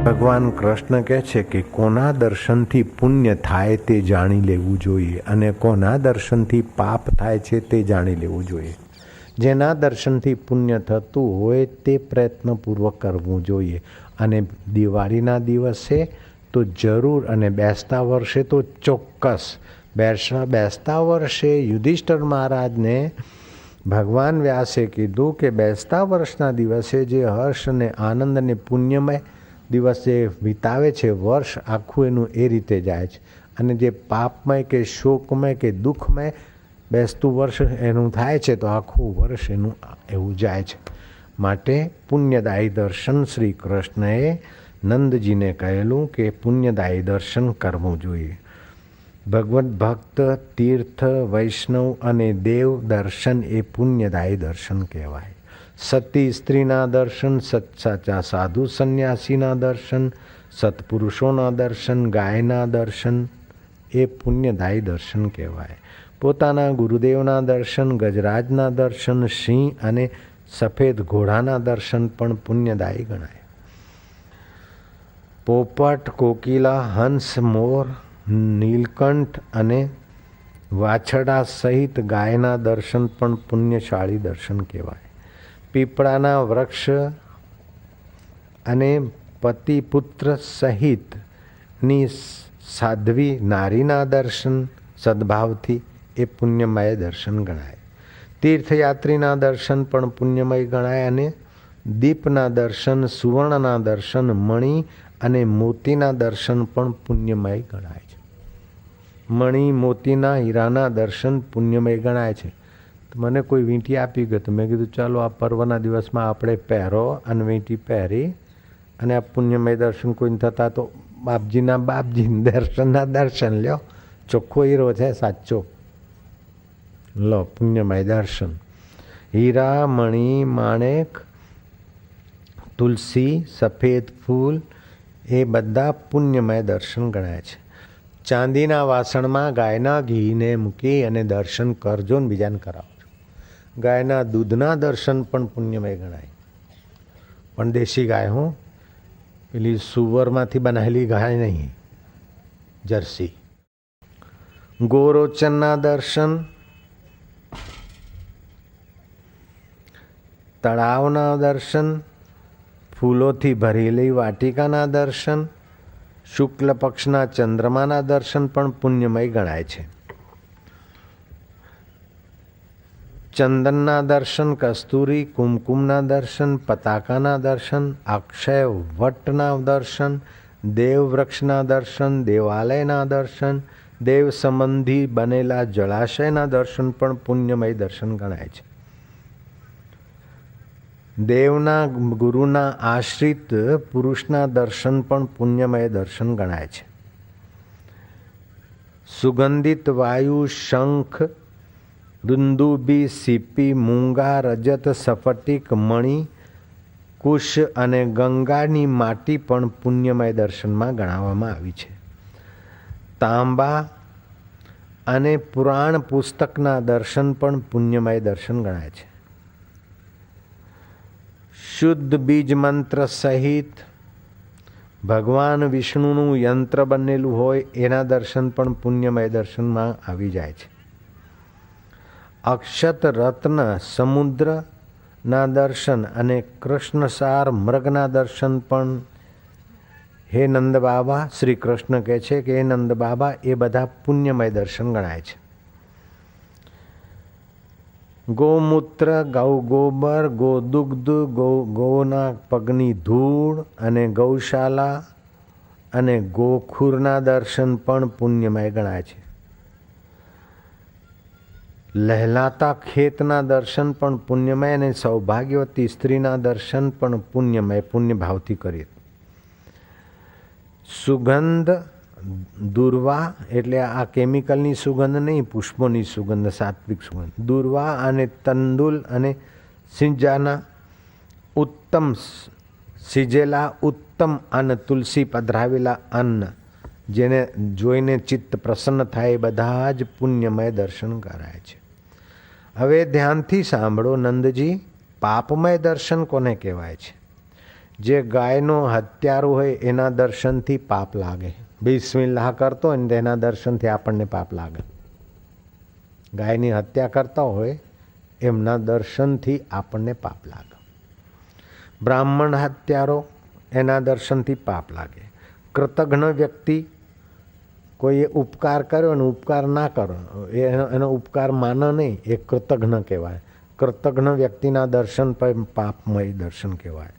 ભગવાન કૃષ્ણ કહે છે કે કોના દર્શનથી પુણ્ય થાય તે જાણી લેવું જોઈએ અને કોના દર્શનથી પાપ થાય છે તે જાણી લેવું જોઈએ. જેના દર્શનથી પુણ્ય થતું હોય તે પ્રયત્નપૂર્વક કરવું જોઈએ. અને દિવાળીના દિવસે તો જરૂર અને બેસતા વર્ષે તો ચોક્કસ. બેસતા વર્ષે યુધિષ્ઠિર મહારાજને ભગવાન વ્યાસે કીધું કે બેસતા વર્ષના દિવસે જે હર્ષ અને આનંદ અને પુણ્યમય દિવસ જે વિતાવે છે વર્ષ આખું એનું એ રીતે જાય છે. અને જે પાપમય કે શોકમય કે દુઃખમય બેસતું વર્ષ એનું થાય છે તો આખું વર્ષ એનું એવું જાય છે. માટે પુણ્યદાયી દર્શન શ્રી કૃષ્ણએ નંદજીને કહેલું કે પુણ્યદાયી દર્શન કરવું જોઈએ. ભગવત ભક્ત તીર્થ વૈષ્ણવ અને દેવ દર્શન એ પુણ્યદાયી દર્શન કહેવાય. સતી સ્ત્રીના દર્શન, સાચા સાધુ સંન્યાસીના દર્શન, સત્પુરુષોના દર્શન, ગાયના દર્શન એ પુણ્યદાયી દર્શન કહેવાય. પોતાના ગુરુદેવના દર્શન, ગજરાજના દર્શન, સિંહ અને સફેદ ઘોડાના દર્શન પણ પુણ્યદાયી ગણાય. પોપટ, કોકિલા, હંસ, મોર, નીલકંઠ અને વાછડા સહિત ગાયના દર્શન પણ પુણ્યશાળી દર્શન કહેવાય. પીપળાના વૃક્ષ અને પતિ પુત્ર સહિતની સાધ્વી નારીના દર્શન સદભાવથી એ પુણ્યમય દર્શન ગણાય. તીર્થયાત્રીના દર્શન પણ પુણ્યમય ગણાય. અને દીપના દર્શન, સુવર્ણના દર્શન, મણિ અને મોતીના દર્શન પણ પુણ્યમય ગણાય છે. મણિ, મોતીના, હીરાના દર્શન પુણ્યમય ગણાય છે. મને કોઈ વીંટી આપી ગયો તો મેં કીધું ચાલો આ પર્વના દિવસમાં આપણે પહેરો અને વીંટી પહેરી અને આ પુણ્યમય દર્શન કોઈને થતા તો બાપજીના દર્શનના દર્શન લ્યો. ચોખ્ખો હીરો છે સાચો. લો પુણ્યમય દર્શન. હીરા, મણિ, માણેક, તુલસી, સફેદ ફૂલ એ બધા પુણ્યમય દર્શન ગણાય છે. ચાંદીના વાસણમાં ગાયના ઘીને મૂકી અને દર્શન કરજો ને બીજાને કરાવજો. ગાયના દૂધના દર્શન પણ પુણ્યમય ગણાય. પણ દેશી ગાય હું, પેલી સુવરમાંથી બનાવેલી ગાય નહીં, જર્સી. ગોરોચનના દર્શન, તળાવના દર્શન, ફૂલોથી ભરેલી વાટિકાના દર્શન, શુક્લ પક્ષના ચંદ્રમાના દર્શન પણ પુણ્યમય ગણાય છે. ચંદનના દર્શન, કસ્તુરી, કુમકુમના દર્શન, પતાકાના દર્શન, અક્ષય વટના દર્શન, દેવ વૃક્ષના દર્શન, દેવાલયના દર્શન, દેવ સંબંધી બનેલા જળાશયના દર્શન પણ પુણ્યમય દર્શન ગણાય છે. દેવના ગુરુના આશ્રિત પુરુષના દર્શન પણ પુણ્યમય દર્શન ગણાય છે. સુગંધિત વાયુ, શંખ, દુંદુબી, સીપી, મૂંગા, રજત, સ્ફટિક, મણિ, કુશ અને ગંગાની માટી પણ પુણ્યમય દર્શનમાં ગણાવવામાં આવી છે. તાંબા અને પુરાણ પુસ્તકના દર્શન પણ પુણ્યમય દર્શન ગણાય છે. શુદ્ધ બીજ મંત્ર સહિત ભગવાન વિષ્ણુનું યંત્ર બનેલું હોય એના દર્શન પણ પુણ્યમય દર્શનમાં આવી જાય છે. અક્ષત રત્ન સમુદ્રના દર્શન અને કૃષ્ણસાર મૃગના દર્શન પણ હે નંદ બાબા, શ્રી કૃષ્ણ કહે છે કે હે નંદ બાબા એ બધા પુણ્યમય દર્શન ગણાય છે. ગૌમૂત્ર, ગૌગોબર, ગોદુગ્ધ, ગૌના પગની ધૂળ અને ગૌશાલા અને ગોખુરના દર્શન પણ પુણ્યમય ગણાય છે. લહેલાતા ખેતના દર્શન પણ પુણ્યમય અને સૌભાગ્યવતી સ્ત્રીના દર્શન પણ પુણ્યમય, પુણ્યભાવથી કરીએ. સુગંધ, દુર્વા એટલે આ કેમિકલની સુગંધ નહીં, પુષ્પોની સુગંધ, સાત્વિક સુગંધ. દુર્વા અને તંદુલ અને સિંજાના ઉત્તમ સિજેલા ઉત્તમ અન્ન, તુલસી પધરાવેલા અન્ન જેને જોઈને ચિત્ત પ્રસન્ન થાય એ બધા જ પુણ્યમય દર્શન કરાય છે. હવે ધ્યાનથી સાંભળો નંદજી, પાપમય દર્શન કોને કહેવાય છે? જે ગાયનો હત્યારો હોય એના દર્શનથી પાપ લાગે. બિસ્મિલ્લાહ કરતો હોય ને તેના દર્શનથી આપણને પાપ લાગે. ગાયની હત્યા કરતા હોય એમના દર્શનથી આપણને પાપ લાગે. બ્રાહ્મણ હત્યારો એના દર્શનથી પાપ લાગે. કૃતજ્ઞ વ્યક્તિ, કોઈએ ઉપકાર કર્યો અને ઉપકાર ના કરો એનો ઉપકાર માનો નહીં, એ કૃતજ્ઞ કહેવાય. કૃતજ્ઞ વ્યક્તિના દર્શન પણ પાપમય દર્શન કહેવાય.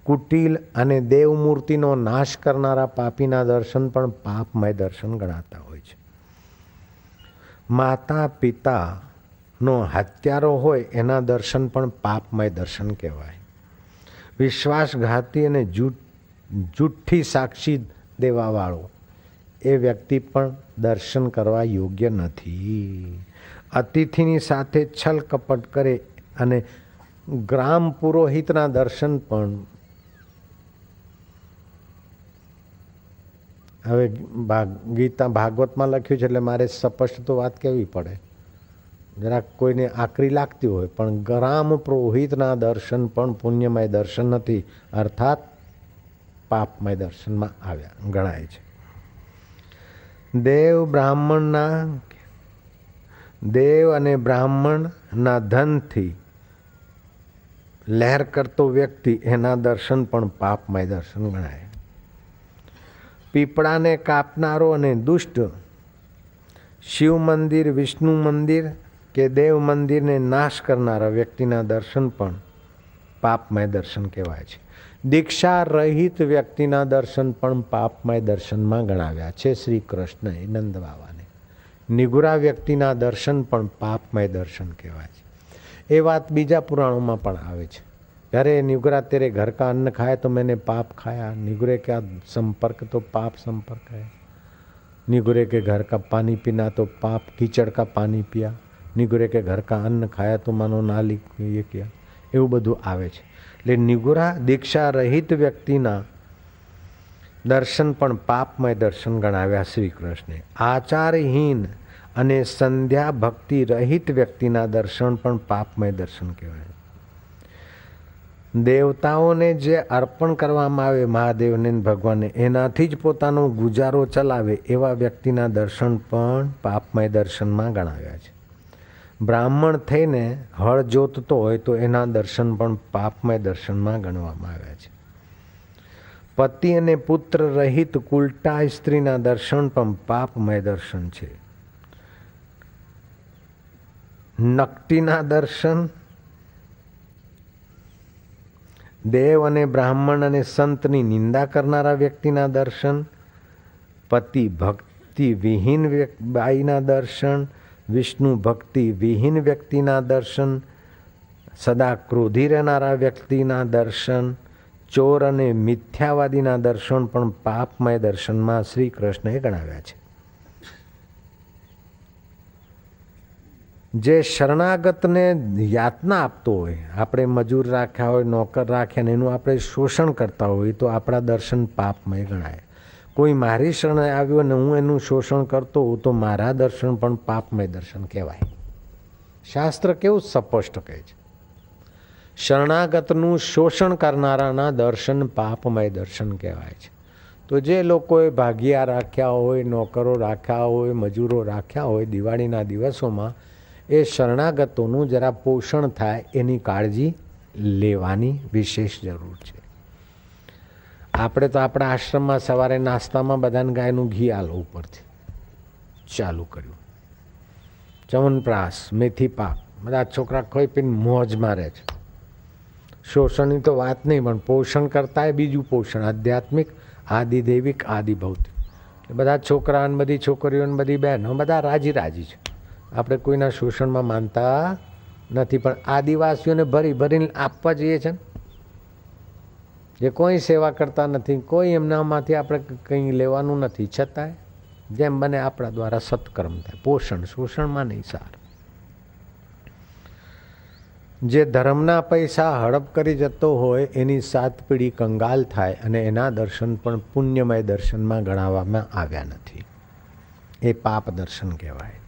કુટિલ અને દેવમૂર્તિનો નાશ કરનારા પાપીના દર્શન પણ પાપમય દર્શન ગણાતા હોય છે. માતા પિતાનો હત્યારો હોય એના દર્શન પણ પાપમય દર્શન કહેવાય. વિશ્વાસઘાતી અને જૂઠી સાક્ષી દેવાવાળો એ વ્યક્તિ પણ દર્શન કરવા યોગ્ય નથી. અતિથિની સાથે છલ કપટ કરે અને ગ્રામ પુરોહિતના દર્શન પણ. હવે ગીતા ભાગવતમાં લખ્યું છે એટલે મારે સ્પષ્ટ તો વાત કહેવી પડે. જરાક કોઈને આકરી લાગતી હોય પણ ગ્રામ પુરોહિતના દર્શન પણ પુણ્યમય દર્શન નથી, અર્થાત પાપમય દર્શનમાં આવ્યા ગણાય છે. દેવ અને બ્રાહ્મણના ધનથી લહેર કરતો વ્યક્તિ એના દર્શન પણ પાપમય દર્શન ગણાય. પીપળાને કાપનારો અને દુષ્ટ શિવ મંદિર, વિષ્ણુ મંદિર કે દેવ મંદિરને નાશ કરનારા વ્યક્તિના દર્શન પણ પાપમય દર્શન કહેવાય છે. દીક્ષા રહિત વ્યક્તિના દર્શન પણ પાપમય દર્શનમાં ગણાવ્યા છે શ્રી કૃષ્ણએ નંદ બાવાને. નિગુરા વ્યક્તિના દર્શન પણ પાપમય દર્શન કહેવાય છે. એ વાત બીજા પુરાણોમાં પણ આવે છે. अरे निगुरा तेरे घर का अन्न खाया तो मैंने पाप खाया. निगुरे का संपर्क तो पाप संपर्क है. निगुरे के घर का पानी पीना तो पाप, कीचड़ का पानी पिया. निगुरे के घर का अन्न खाया तो मानो नाली ये किया. એવું બધું આવે છે. એટલે નિગુરા દીક્ષા રહિત વ્યક્તિના દર્શન પણ પાપમય દર્શન ગણાવ્યા શ્રી કૃષ્ણે. આચારહીન અને સંધ્યા ભક્તિ રહિત વ્યક્તિના દર્શન પણ પાપમય દર્શન કહેવાય. દેવતાઓને જે અર્પણ કરવામાં આવે મહાદેવને ભગવાનને, એનાથી જ પોતાનો ગુજારો ચલાવે એવા વ્યક્તિના દર્શન પણ પાપમય દર્શનમાં ગણાવ્યા છે. બ્રાહ્મણ થઈને હળ જોતતો હોય તો એના દર્શન પણ પાપમય દર્શનમાં ગણવામાં આવ્યા છે. પતિ અને પુત્ર રહિત કુલટા સ્ત્રીના દર્શન પણ પાપમય દર્શન છે. નકટીના દર્શન, દેવ અને બ્રાહ્મણ અને સંતની નિંદા કરનારા વ્યક્તિના દર્શન, પતિ ભક્તિ વિહીન બાઈના દર્શન, વિષ્ણુ ભક્તિ વિહીન વ્યક્તિના દર્શન, સદા ક્રોધી રહેનારા વ્યક્તિના દર્શન, ચોર અને મિથ્યાવાદીના દર્શન પણ પાપમય દર્શનમાં શ્રી કૃષ્ણએ ગણાવ્યા છે. જે શરણાગતને યાતના આપતો હોય, આપણે મજૂર રાખ્યા હોય, નોકર રાખ્યા ને એનું આપણે શોષણ કરતા હોય તો આપણા દર્શન પાપમય ગણાય. કોઈ મારી શરણે આવ્યો ને હું એનું શોષણ કરતો હોઉં તો મારા દર્શન પણ પાપમય દર્શન કહેવાય. શાસ્ત્ર કેવું સ્પષ્ટ કહે છે, શરણાગતનું શોષણ કરનારાના દર્શન પાપમય દર્શન કહેવાય છે. તો જે લોકોએ ભાગિયા રાખ્યા હોય, નોકરો રાખ્યા હોય, મજૂરો રાખ્યા હોય, દિવાળીના દિવસોમાં એ શરણાગતોનું જરા પોષણ થાય એની કાળજી લેવાની વિશેષ જરૂર છે. આપણે તો આપણા આશ્રમમાં સવારે નાસ્તામાં બધાને ગાયનું ઘી આલો ઉપરથી ચાલુ કર્યું. ચવનપ્રાશ, મેથી પાક, બધા છોકરા ખોઈ પીને મોજ મારે છે. શોષણની તો વાત નહીં, પણ પોષણ કરતા એ બીજું પોષણ, આધ્યાત્મિક, આદિ દૈવિક, આદિ ભૌતિક. બધા છોકરા અને બધી છોકરીઓ અને બધી બહેનો બધા રાજી રાજી છે. આપણે કોઈના શોષણમાં માનતા નથી, પણ આદિવાસીઓને ભરી ભરીને આપવા જઈએ છે. જે કોઈ સેવા કરતા નથી, કોઈ એમનામાંથી આપણે કંઈ લેવાનું નથી, છતાંય જેમ બને આપણા દ્વારા સત્કર્મ થાય. પોષણ શોષણમાં નહીં. સારું. જે ધર્મના પૈસા હડપ કરી જતો હોય એની 7 પેઢી કંગાલ થાય અને એના દર્શન પણ પુણ્યમય દર્શનમાં ગણાવવામાં આવ્યા નથી. એ પાપ દર્શન કહેવાય.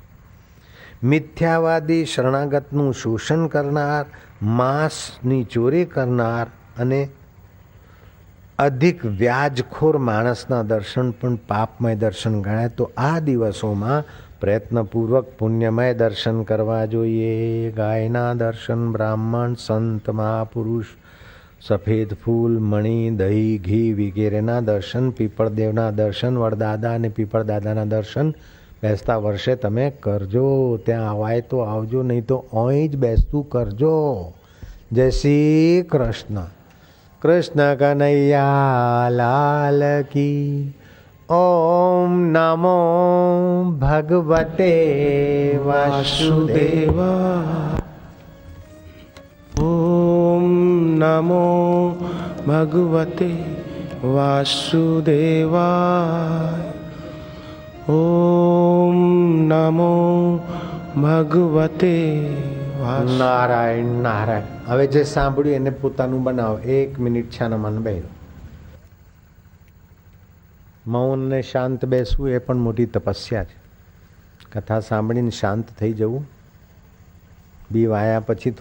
મિથ્યાવાદી, શરણાગતનું શોષણ કરનાર, માંસની ચોરી કરનાર અને અધિક વ્યાજખોર માણસના દર્શન પણ પાપમય દર્શન ગણાય. તો આ દિવસોમાં પ્રયત્નપૂર્વક પુણ્યમય દર્શન કરવા જોઈએ. ગાયના દર્શન, બ્રાહ્મણ, સંત, મહાપુરુષ, સફેદ ફૂલ, મણી, દહીં, ઘી વગેરેના દર્શન, પીપળદેવના દર્શન, વડદાદા અને પીપળદાદાના દર્શન બેસતા વર્ષે તમે કરજો. ત્યાં આવાય તો આવજો, નહીં તો અહીં જ બેસતું કરજો. જય શ્રી કૃષ્ણ. કૃષ્ણ કનૈયા લાલ કી. ઓમ નમો ભગવતે વાસુદેવા. ઓમ નમો ભગવતે વાસુદેવાય. ઓમ નમો ભગવતે નારાયણ નારાયણ. હવે જે સાંભળ્યું એને પોતાનું બનાવો. 1 મિનિટ છાનામાં બેસો. મૌન ને શાંત બેસવું એ પણ મોટી તપસ્યા છે. કથા સાંભળીને શાંત થઈ જવું. બી વાયા પછી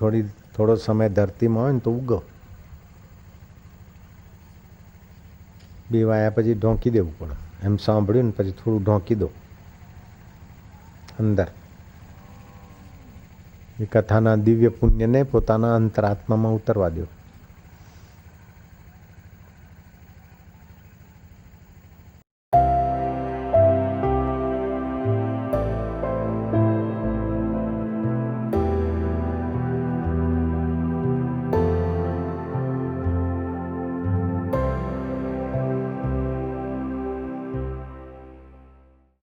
થોડો સમય ધરતીમાં હોય ને તો ઉગો. બી વાયા પછી ઢોંકી દેવું પડે. એમ સાંભળ્યું ને પછી થોડું ઢોંકી દો અંદર. એ કથાના દિવ્ય પુણ્યને પોતાના અંતરાત્મામાં ઉતરવા દો.